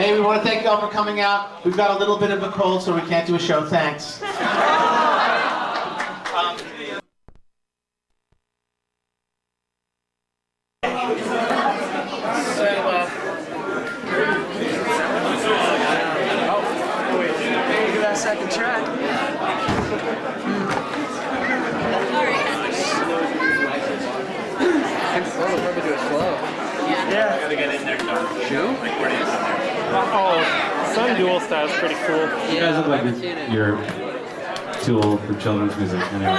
Hey, we want to thank you all for coming out. We've got a little bit of a cold, so we can't do a show. Thanks. Second track. Probably do it slow. Yeah. Gotta get in there, John. Shoe? Oh, some dual style is pretty cool. You guys look like you're too old for children's music anyway. I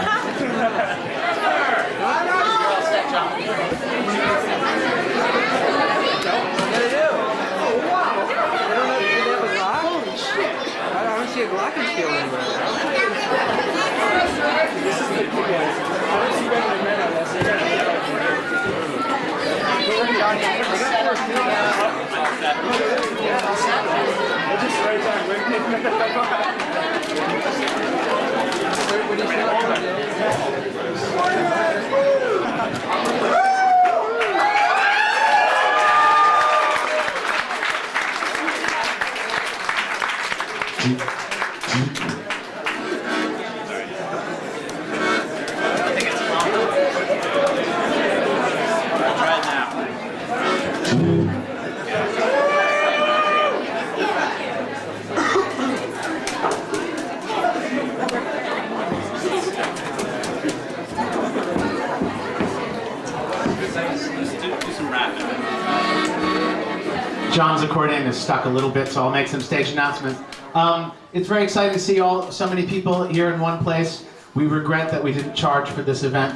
don't see a glockenspiel anywhere. This is the cool guys. I don't see better than men on this. John's accordion is stuck a little bit, so I'll make some stage announcements. It's very exciting to see so many people here in one place. We regret that we didn't charge for this event.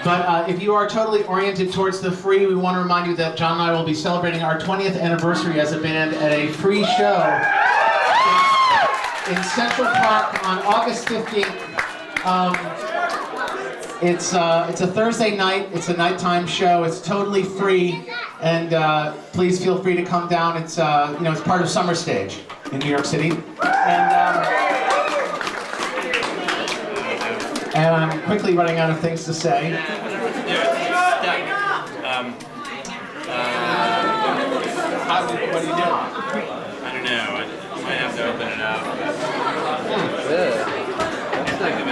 But if you are totally oriented towards the free, we want to remind you that John and I will be celebrating our 20th anniversary as a band at a free show in Central Park on August 15th. It's a Thursday night. It's a nighttime show. It's totally free, and please feel free to come down. It's it's part of Summer Stage in New York City, and I'm quickly running out of things to say. What do you do? I don't know. I might have to open it up. That's not good.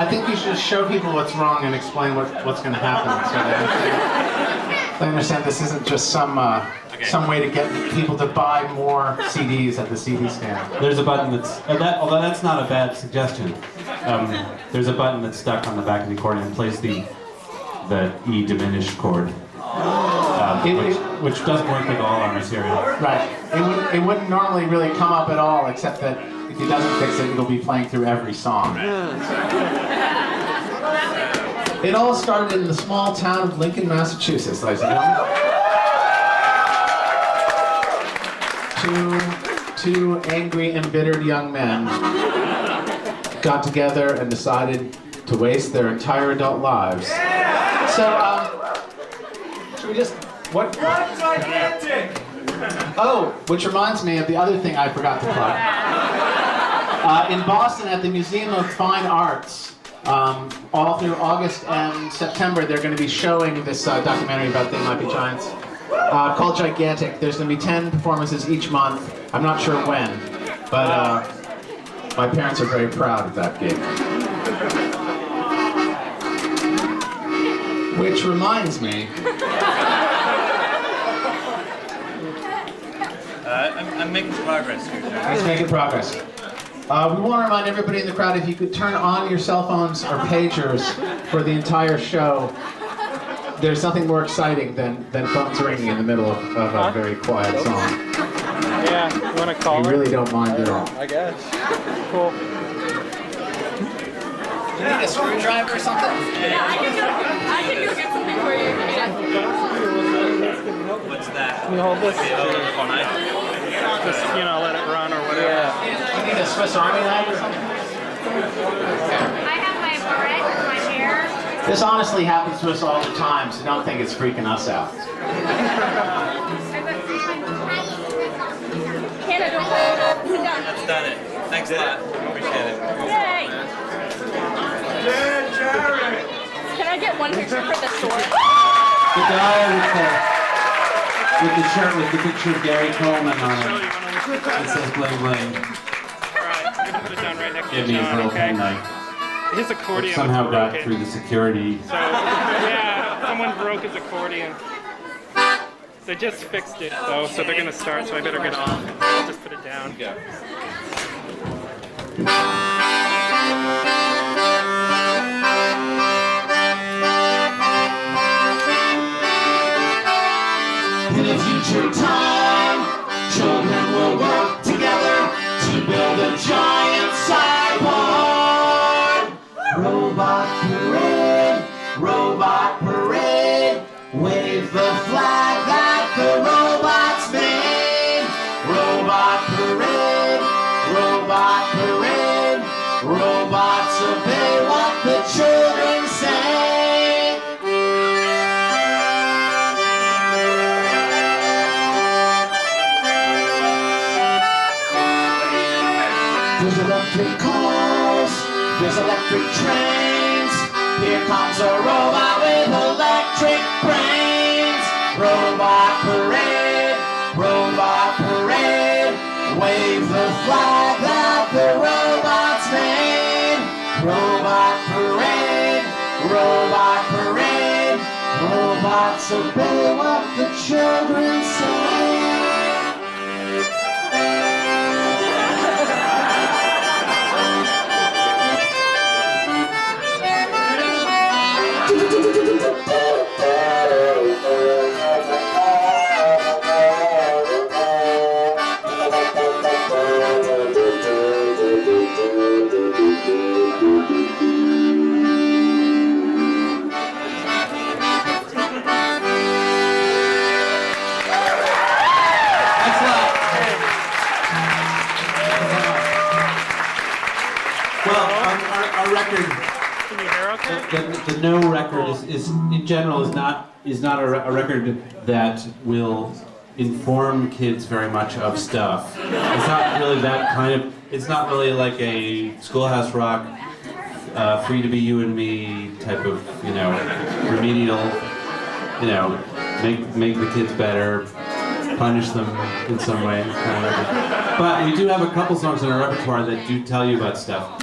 I think you should show people what's wrong and explain what's going to happen. So they understand this isn't just some way to get people to buy more CDs at the CD stand. There's a button that's, although that's not a bad suggestion, there's a button that's stuck on the back of the accordion and plays the E diminished chord, which doesn't work with all our material. Right. It wouldn't normally really come up at all, except that if he doesn't fix it, it'll be playing through every song. It all started in the small town of Lincoln, Massachusetts, ladies and gentlemen. Two angry, embittered young men got together and decided to waste their entire adult lives. So, should we just... What? Gigantic! Oh, which reminds me of the other thing I forgot to plug. In Boston at the Museum of Fine Arts, all through August and September, they're going to be showing this documentary about They Might Be Giants called Gigantic. There's going to be 10 performances each month. I'm not sure when, but my parents are very proud of that gig. Which reminds me... I'm making progress here, John. He's making progress. We want to remind everybody in the crowd, if you could turn on your cell phones or pagers for the entire show. There's nothing more exciting than phones ringing in the middle of a very quiet song. Yeah, you want to call We really don't mind at all. I guess. Cool. You need a screwdriver or something? Yeah, I can go get something for you. What's that? Can you hold this? Phone. Just, let it run or whatever. Yeah. You need a Swiss Army knife or something? I have my barrette with my hair. This honestly happens to us all the time, so don't think it's freaking us out. Hannah, don't play it up. Sit down. That's done it. Thanks a lot. Appreciate it. Yay. Yeah, Jared! Can I I get one picture for the store? The guy with the shirt with the picture of Gary Coleman on it. It says bling bling. Alright, I'm gonna put it down right next to Give me his John, little okay? penknife. His accordion Somehow was got broken. through the security. So, yeah, someone broke his accordion. They just fixed it though, so they're gonna start, so I better get off. I'll just put it down. In a future time, children will work together to build a giant cyborg. Robot parade, wave the flag that the robots made. Robot parade, robots obey what the children say. There's electric cars, there's electric trains. Here comes a robot with electric brains. Robot parade, wave the flag that the robots made. Robot parade, robots obey what the children say. Well, our record, Can you hear okay? the no record is in general is not a record that will inform kids very much of stuff. It's not really that kind of. It's not really like a Schoolhouse Rock, Free to Be You and Me type of remedial. Make the kids better, punish them in some way. Kind of. But we do have a couple songs in our repertoire that do tell you about stuff.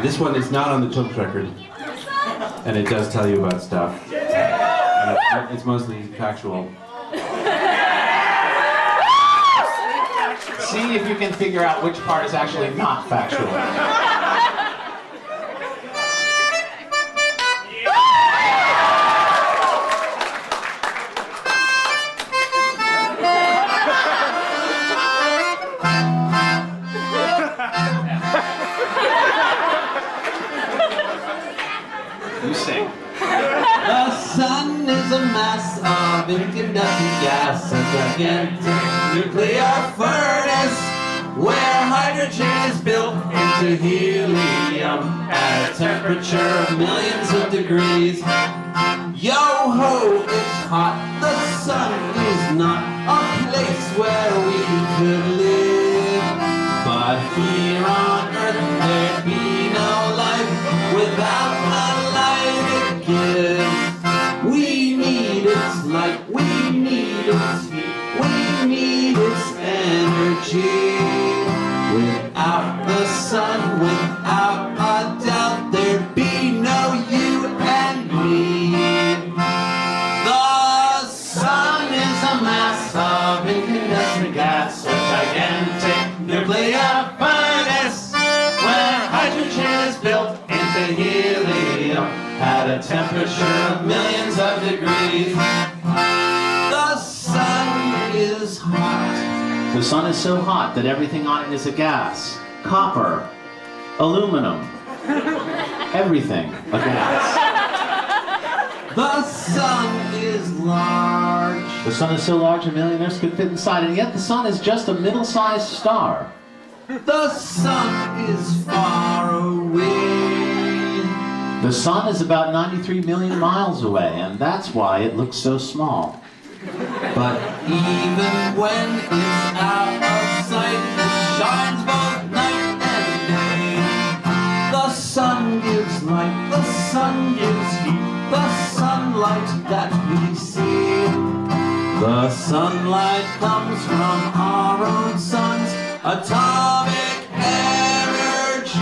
This one is not on the children's record, and it does tell you about stuff. And it's mostly factual. See if you can figure out which part is actually not factual. You sing. The sun is a mass of incandescent gas, a gigantic nuclear furnace where hydrogen is built into helium at a temperature of millions of degrees. Yo-ho, it's hot. The sun is not a place where we could live. But here on Earth there'd be no life without the light it gives. We need its light, we need its heat, we need its energy. Without the sun, without a doubt, there'd be no you and me. The sun is a mass of incandescent gas, a gigantic nuclear furnace where hydrogen is built into helium at a temperature of millions of degrees. The sun is hot. The sun is so hot that everything on it is a gas. Copper, aluminum, everything a gas. The sun is large. The sun is so large a millionaires could fit inside, and yet the sun is just a middle-sized star. The sun is far away. The sun is about 93 million miles away, and that's why it looks so small. But even when it's out of sight, it shines both night and day. The sun gives light, the sun gives heat, the atomic energy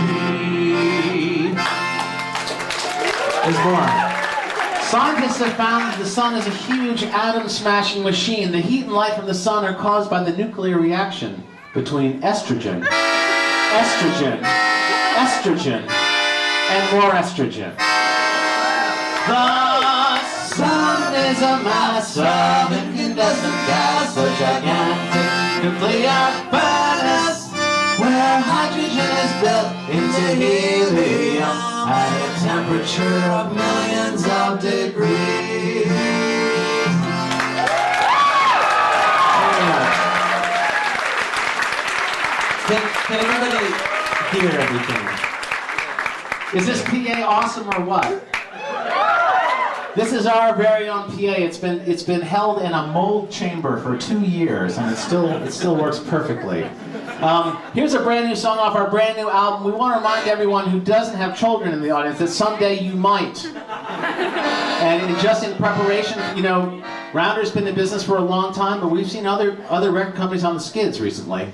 is born. Scientists have found that the sun is a huge atom-smashing machine. The heat and light from the sun are caused by the nuclear reaction between estrogen, and more estrogen. The sun is a mass of incandescent gas, a gigantic nuclear furnace, where hydrogen is built into helium at a temperature of millions of degrees. Can everybody hear everything? Is this PA awesome or what? This is our very own PA. It's been held in a mold chamber for 2 years, and it still works perfectly. Here's a brand new song off our brand new album. We want to remind everyone who doesn't have children in the audience that someday you might. And just in preparation, you know, Rounder's been in business for a long time, but we've seen other record companies on the skids recently,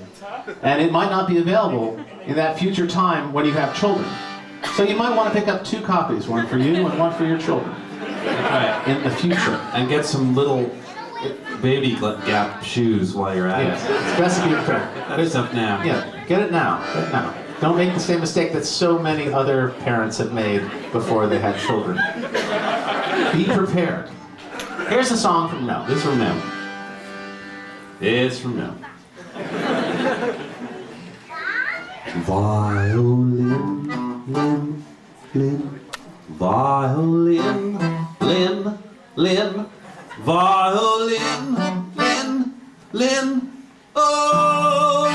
and it might not be available in that future time when you have children. So you might want to pick up 2 copies, one for you and one for your children. Right. In the future. And get some little baby Gap shoes while you're at Yes, it. it's best to be prepared. That stuff now. Yeah, get it now. Get it now. Don't make the same mistake that so many other parents have made before they had children. Be prepared. Here's a song from No. This is from them. It's from them. Violin, lim, lim. Violin, lim, lim. Violin, lim, lim. Oh,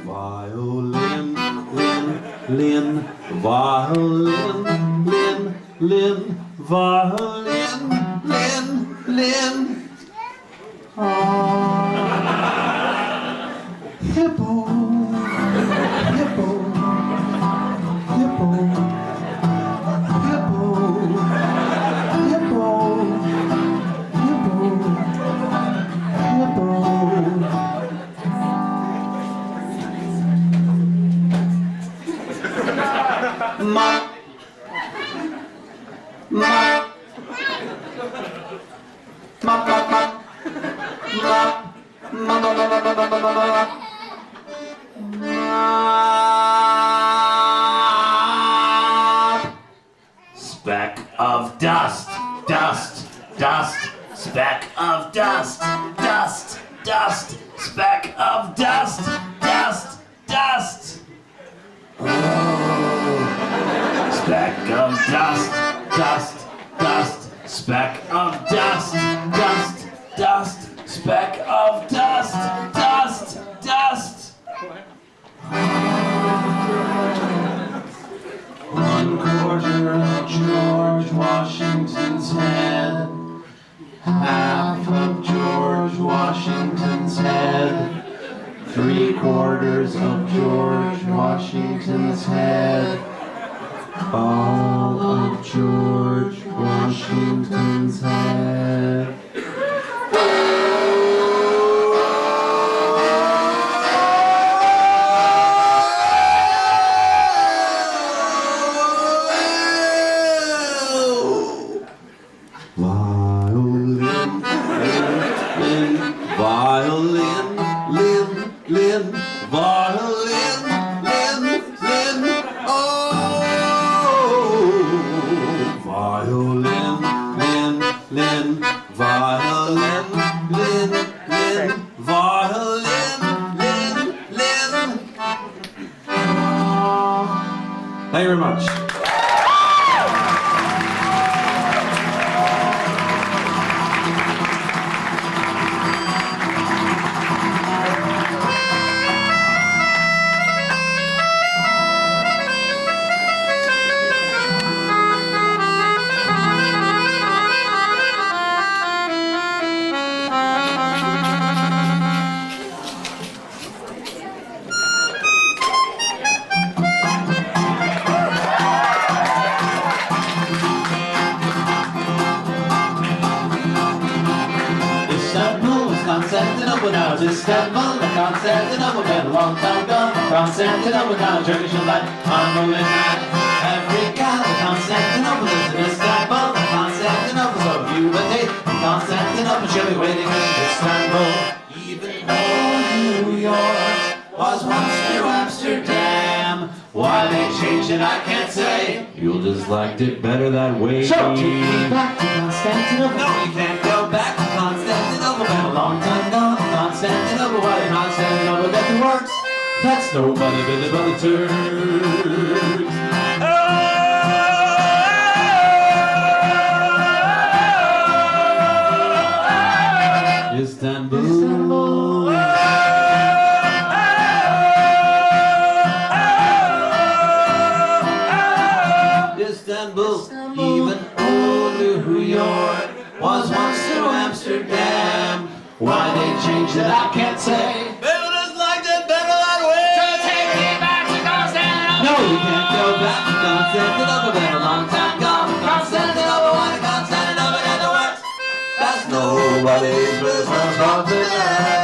violin, lim, lim. Violin, lim, lim. Violin, lim, lim. Oh, hippo, hippo, hippo, hippo, hippo, hippo, hippo. Ma, ma, ma, ma, ma. Speck of dust, dust, dust, speck of dust, dust, dust, speck of dust, dust, dust. Oh, speck of dust, dust, dust, speck of dust, dust, dust, speck of dust, dust, dust. One quarter of George Washington's head, half of George Washington's head, 3/4 of George Washington's head, all of George Washington's head. Violin, lim, lim, violin, lim, lim, oh, violin, lim, lim, violin, lim, lim, violin, lim, lim. Thank you very much. Constantinople, now it's Istanbul. Constantinople, been a long time gone. Constantinople, now Turkish light on moving night. Africa, Constantinople is in Istanbul. Constantinople, so if you would hate Constantinople, she'll be waiting in Istanbul. Even though New York was once New Amsterdam, why they changed it I can't say. You'll just liked it better that way. So, take me back to Constantinople. No, you can't go back to Constantinople. Been a long time gone. Constantinople, why did Constantinople get the works? That's nobody but the Turks. Istanbul. Istanbul, even old New York was once New Amsterdam. Why they changed it, I can't say. People just liked it better that way. So take me back to Constantinople. No, you can't go back to Constantinople. Been a long time gone. Constantinople, why did Constantinople get the works? That's nobody's business but today.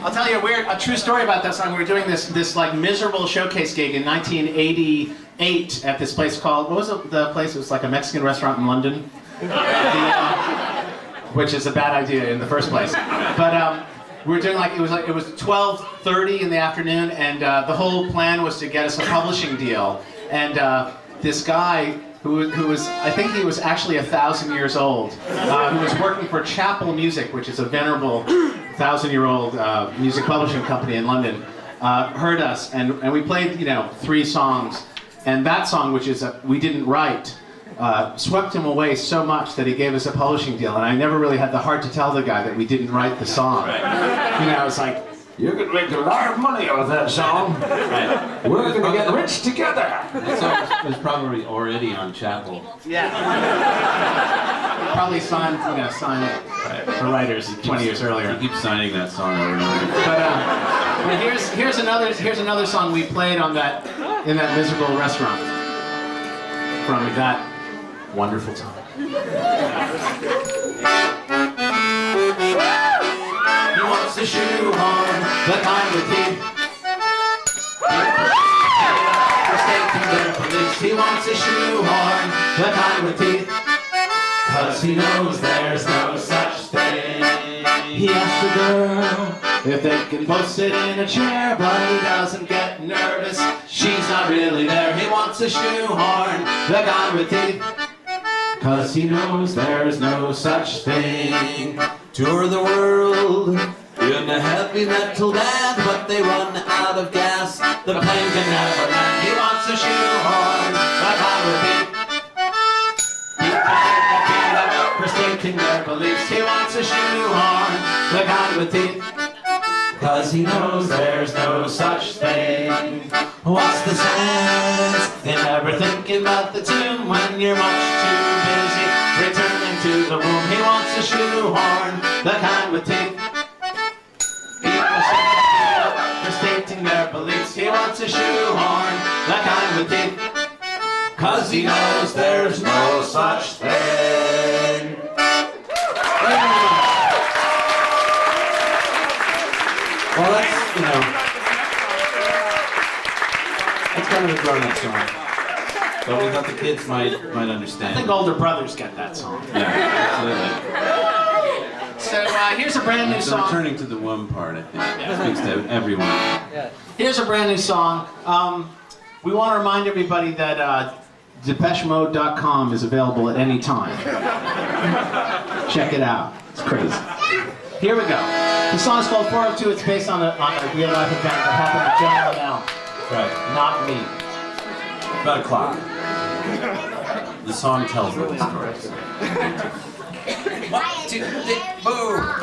I'll tell you a true story about that song. We were doing this like miserable showcase gig in 1988 at this place called, what was the place? It was like a Mexican restaurant in London, which is a bad idea in the first place. But we were doing it was 12:30 in the afternoon, and the whole plan was to get us a publishing deal. And this guy who was, I think he was actually 1,000 years old, who was working for Chapel Music, which is a venerable 1,000-year-old music publishing company in London, heard us, and we played 3 songs, and that song, which is we didn't write, swept him away so much that he gave us a publishing deal, and I never really had the heart to tell the guy that we didn't write the song. I was like, You could make a lot of money off that song. Right. We're gonna get rich together. That song was probably already on Chapel. yeah. Probably signed for writers 20 years earlier. You keep signing that song over and over. But here's another song we played in that miserable restaurant from that wonderful time. He wants a shoehorn, the kind with teeth. He wants a shoehorn, the kind with teeth. 'Cause he knows there's no such thing. He asked the girl if they can both sit in a chair, but he doesn't get nervous. She's not really there. He wants a shoehorn, the guy with teeth. 'Cause he knows there's no such thing. Tour the world in a heavy metal band, but they run out of gas. The plane can never land. He wants a shoehorn, the guy with teeth. For stating their beliefs. He wants a shoehorn, the guy with teeth. 'Cause he knows there's no such thing. What's the sense in ever thinking about the tune when you're much too busy returning to the room? He wants a shoehorn, the kind with teeth. For stating their beliefs. He wants a shoehorn, the kind with teeth. 'Cause he knows there's no such thing. Well, that's kind of a grown-up song. But we thought the kids might understand. I think older brothers get that song. Yeah, absolutely. So here's a brand new It's the song. returning to the one part, I think. It speaks to everyone. Here's a brand new song. We want to remind everybody that DepecheMode.com is available at any time. Check it out. It's crazy. Here we go. The song's called 402. It's based on a real-life event that happened to John Linnell. Right. Not me. About a clock. The song tells the story. 1, 2, 3, 4.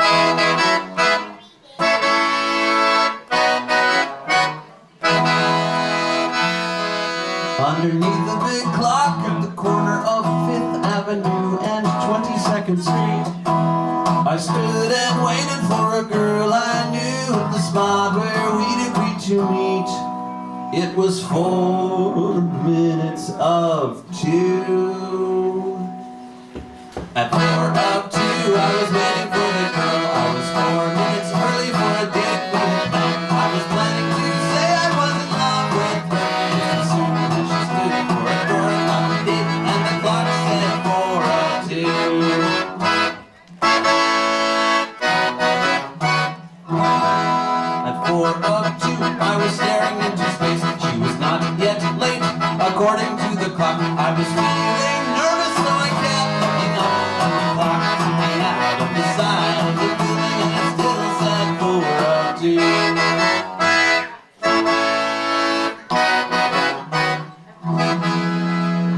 Underneath the big clock at the corner of 5th Avenue and 22nd Street, I stood and waited for a girl I knew at the spot where we'd agreed to meet. It was 4 minutes of 2. At 4 of 2, I was waiting for the girl. I was 4 minutes early for a date we had planned. I was planning to say I was in love with her just as soon as she stood for a door on the date, and the clock said 4 of 2. At 4 of 2, I was staring into space. She was not yet late, according to the clock. I was feeling nervous, so I kept looking up at the clock, looking out of the side of the building, and it still said 4 of 2.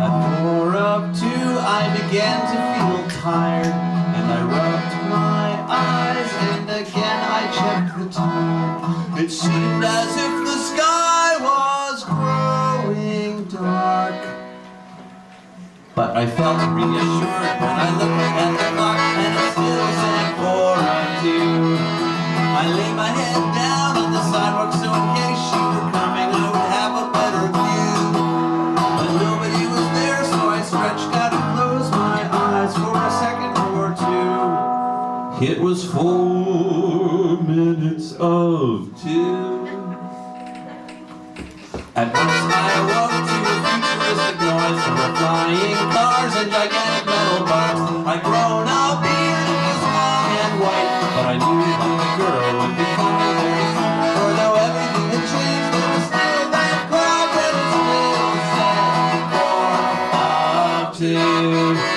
At 4 of 2, I began to feel tired, and I rubbed my eyes, and again I checked the time. It seemed as if the sky was growing dark, but I felt reassured when I looked at the clock, and it still said 4 of 2. I lay my head down on the sidewalk, so in case she were coming, I would have a better view. But nobody was there, so I stretched out and closed my eyes for a second or two. It was 4 minutes of 2. At once I awoke to a futuristic noise from the flying cars and gigantic metal bars. I'd grown up, beard was long and white, but I knew that the girl would be coming very soon. For though everything had changed, there was still that clock, and it still said 4 of 2.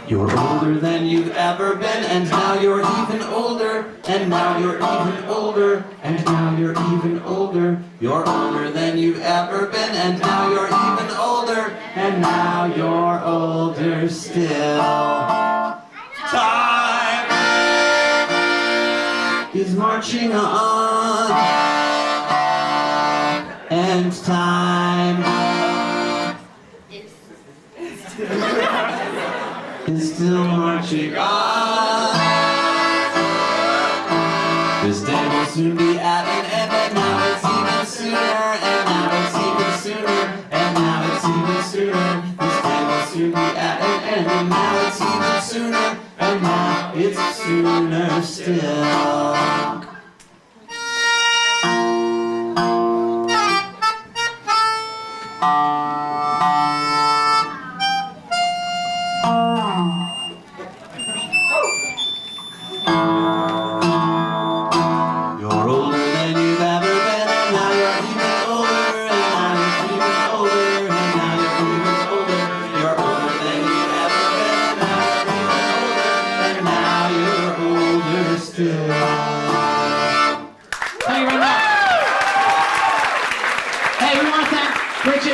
You're older than you've ever been, and now you're even older, and now you're even older, and now you're even older. You're older than you've ever been, and now you're even older, and now you're older still. Time is marching on, and time is still marching on. This day will soon be at an end, and now it's even sooner, and now it's even sooner, and now it's even sooner. This day will soon be at an end, and now it's even sooner, and now it's sooner still.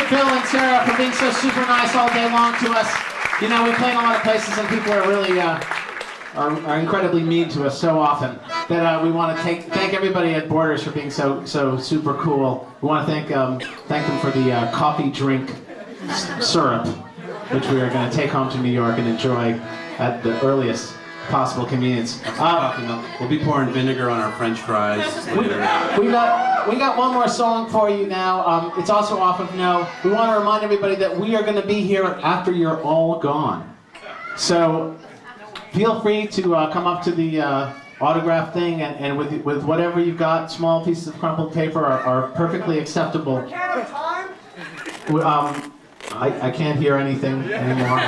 Bill and Sarah for being so super nice all day long to us. You know, we play in a lot of places and people are really are incredibly mean to us so often that we want to thank everybody at Borders for being so super cool. We want to thank them for the coffee drink syrup, which we are going to take home to New York and enjoy at the earliest possible convenience. We'll be pouring vinegar on our French fries later. We got one more song for you now. It's also off of No. We want to remind everybody that we are going to be here after you're all gone. So feel free to come up to the autograph thing, and with whatever you've got, small pieces of crumpled paper are perfectly acceptable. I can't hear anything anymore.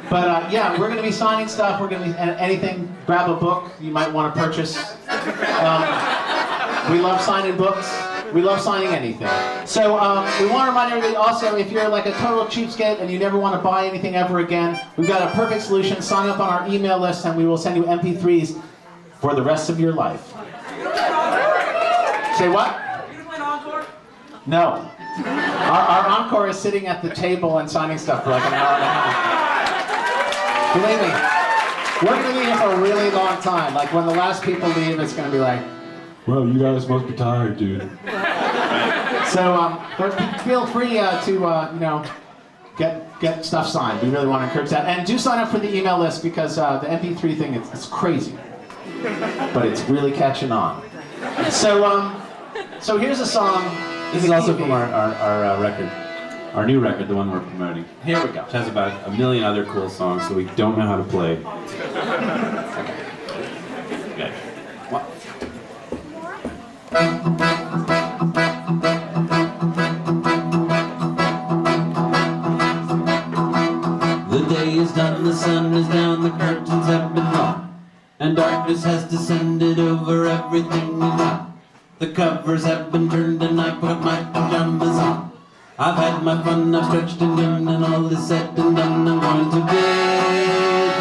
But yeah, we're going to be signing stuff. We're going to be anything. Grab a book you might want to purchase. We love signing books. We love signing anything. So we want to remind everybody also, if you're like a total cheapskate and you never want to buy anything ever again, we've got a perfect solution. Sign up on our email list and we will send you MP3s for the rest of your life. Say what? You play an encore? No. Our encore is sitting at the table and signing stuff for like an hour and a half. Believe me, we're going to be here for a really long time. Like when the last people leave, it's going to be like, well, you guys must be tired, dude. So, but feel free to, you know, get stuff signed. We really want to encourage that. And do sign up for the email list because the MP3 thing, it's crazy. But it's really catching on. So here's a song. This is also from our record, our new record, the one we're promoting. Here we go. Which has about a million other cool songs that we don't know how to play. Okay. What? The day is done, the sun is down, the curtains have been drawn, and darkness has descended over everything we know. The covers have been turned and I put my pajamas on. I've had my fun, I've stretched and done, and all is said and done, I'm going to bed.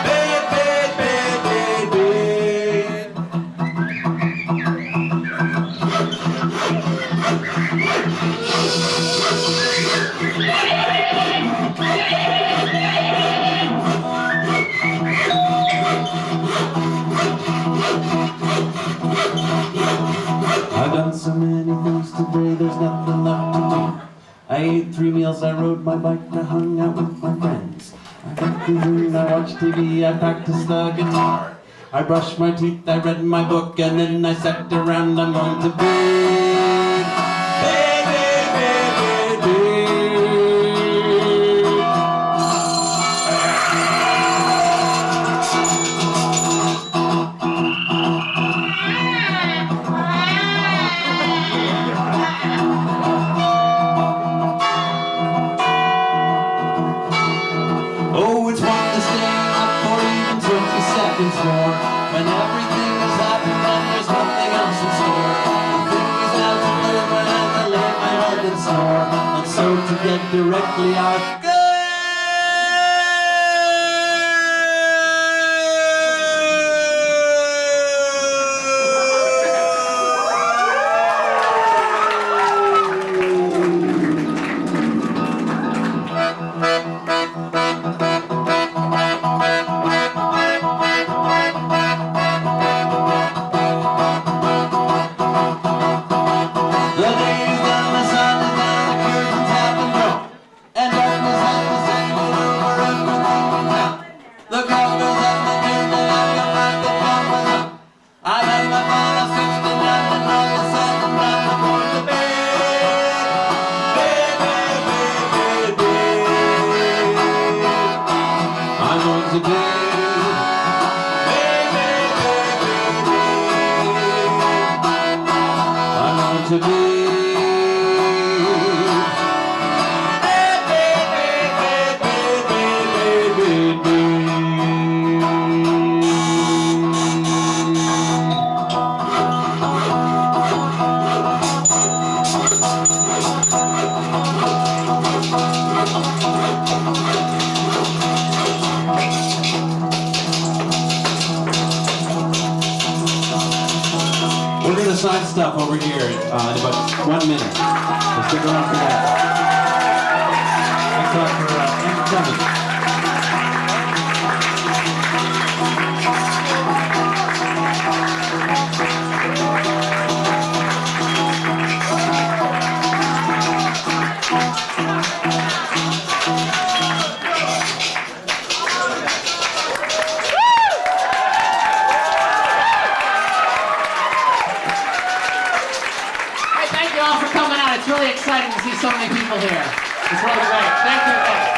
Bed, bed, bed, bed, bed. I've done so many things today, there's nothing left to do. I ate 3 meals, I rode my bike, I hung out with my friends. I got the moon, I watched TV, I practiced the guitar. I brushed my teeth, I read my book, and then I sat around, I'm going to bed. Bed, bed, bed, bed, bed. Oh, it's fun to stay up for even 20 seconds more. When everything has happened and there's nothing else in store. The thing is now to live and I lay my head and snore. And so to get directly out. We're going to sign stuff over here in about 1 minute. So stick around for that. Thanks a lot for coming. It's really exciting to see so many people here. It's really great. Thank you.